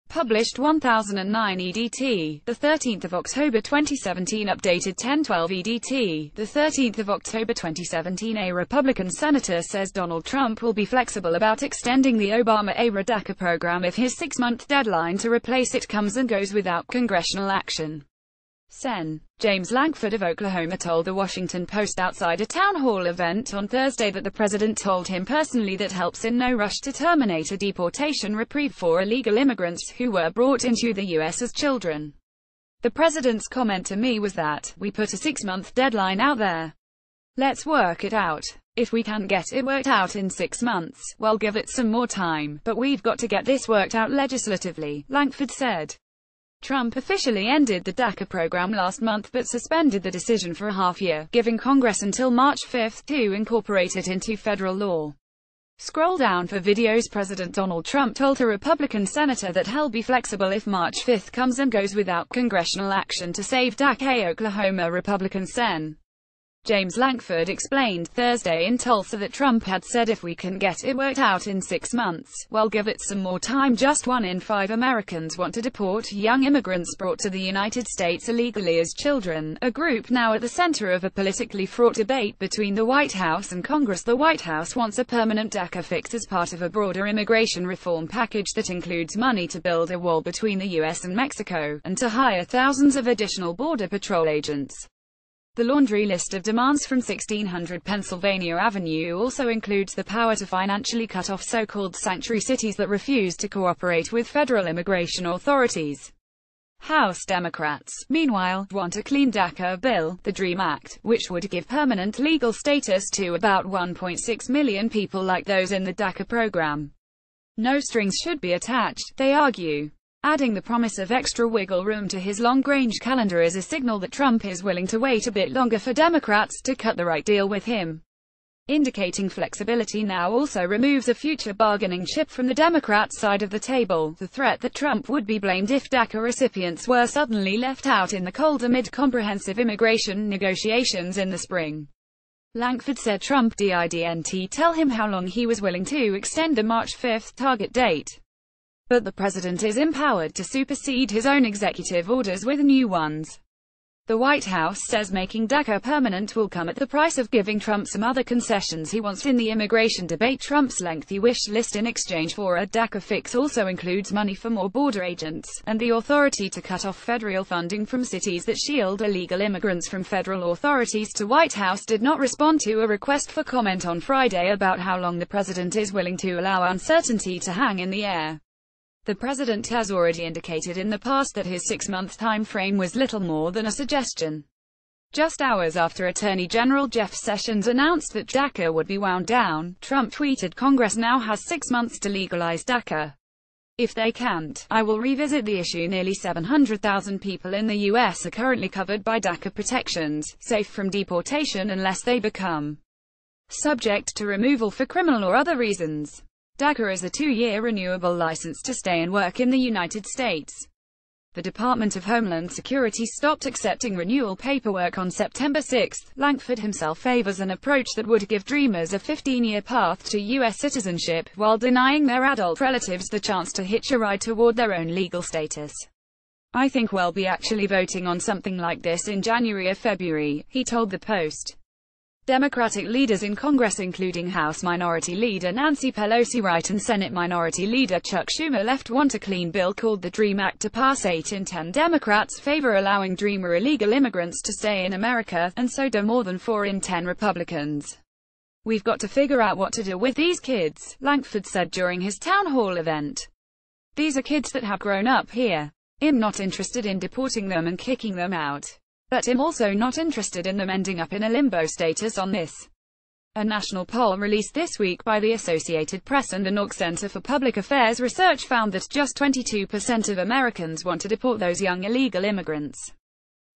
Published 1009 EDT, the 13th of October 2017. Updated 1012 EDT, the 13th of October 2017. A Republican senator says Donald Trump will be flexible about extending the Obama-era daca program if his 6-month deadline to replace it comes and goes without congressional action. Sen. James Lankford of Oklahoma told The Washington Post outside a town hall event on Thursday that the president told him personally that helps in no rush to terminate a deportation reprieve for illegal immigrants who were brought into the U.S. as children. The president's comment to me was that, "We put a 6-month deadline out there. Let's work it out. If we can't get it worked out in 6 months, well, give it some more time, but we've got to get this worked out legislatively," Lankford said. Trump officially ended the daca program last month but suspended the decision for a half-year, giving Congress until March 5 to incorporate it into federal law. Scroll down for videos. President Donald Trump told a Republican senator that he'll be flexible if March 5 comes and goes without congressional action to save daca. Oklahoma Republican Sen. James Lankford explained Thursday in Tulsa that Trump had said if we can get it worked out in 6 months, well, give it some more time. Just 1 in 5 Americans want to deport young immigrants brought to the United States illegally as children, a group now at the center of a politically fraught debate between the White House and Congress. The White House wants a permanent daca fix as part of a broader immigration reform package that includes money to build a wall between the U.S. and Mexico, and to hire thousands of additional Border Patrol agents. The laundry list of demands from 1600 Pennsylvania Avenue also includes the power to financially cut off so-called sanctuary cities that refuse to cooperate with federal immigration authorities. House Democrats, meanwhile, want a clean daca bill, the DREAM Act, which would give permanent legal status to about 1.6 million people like those in the daca program. No strings should be attached, they argue, adding the promise of extra wiggle room to his long-range calendar is a signal that Trump is willing to wait a bit longer for Democrats to cut the right deal with him. Indicating flexibility now also removes a future bargaining chip from the Democrat side of the table, the threat that Trump would be blamed if daca recipients were suddenly left out in the cold amid comprehensive immigration negotiations in the spring. Lankford said Trump didn't tell him how long he was willing to extend the March 5 target date. But the president is empowered to supersede his own executive orders with new ones. The White House says making daca permanent will come at the price of giving Trump some other concessions he wants in the immigration debate. Trump's lengthy wish list in exchange for a daca fix also includes money for more border agents, and the authority to cut off federal funding from cities that shield illegal immigrants from federal authorities. The White House did not respond to a request for comment on Friday about how long the president is willing to allow uncertainty to hang in the air. The president has already indicated in the past that his 6-month time frame was little more than a suggestion. Just hours after Attorney General Jeff Sessions announced that daca would be wound down, Trump tweeted, "Congress now has 6 months to legalize daca. If they can't, I will revisit the issue." Nearly 700,000 people in the U.S. are currently covered by daca protections, safe from deportation unless they become subject to removal for criminal or other reasons. daca is a 2-year renewable license to stay and work in the United States. The Department of Homeland Security stopped accepting renewal paperwork on September 6. Lankford himself favors an approach that would give dreamers a 15-year path to U.S. citizenship, while denying their adult relatives the chance to hitch a ride toward their own legal status. "I think we'll be actually voting on something like this in January or February," he told the Post. Democratic leaders in Congress, including House Minority Leader Nancy Pelosi right and Senate Minority Leader Chuck Schumer left, want a clean bill called the DREAM Act to pass. 8 in 10 Democrats favor allowing dreamer illegal immigrants to stay in America, and so do more than 4 in 10 Republicans. "We've got to figure out what to do with these kids," Lankford said during his town hall event. "These are kids that have grown up here. I'm not interested in deporting them and kicking them out. But I'm also not interested in them ending up in a limbo status on this." A national poll released this week by the Associated Press and the NORC Center for Public Affairs Research found that just 22% of Americans want to deport those young illegal immigrants.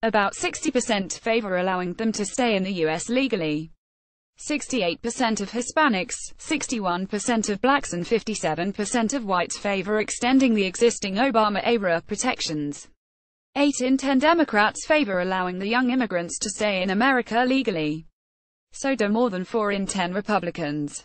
About 60% favor allowing them to stay in the U.S. legally. 68% of Hispanics, 61% of blacks and 57% of whites favor extending the existing Obama-era protections. 8 in 10 Democrats favor allowing the young immigrants to stay in America legally. So do more than 4 in 10 Republicans.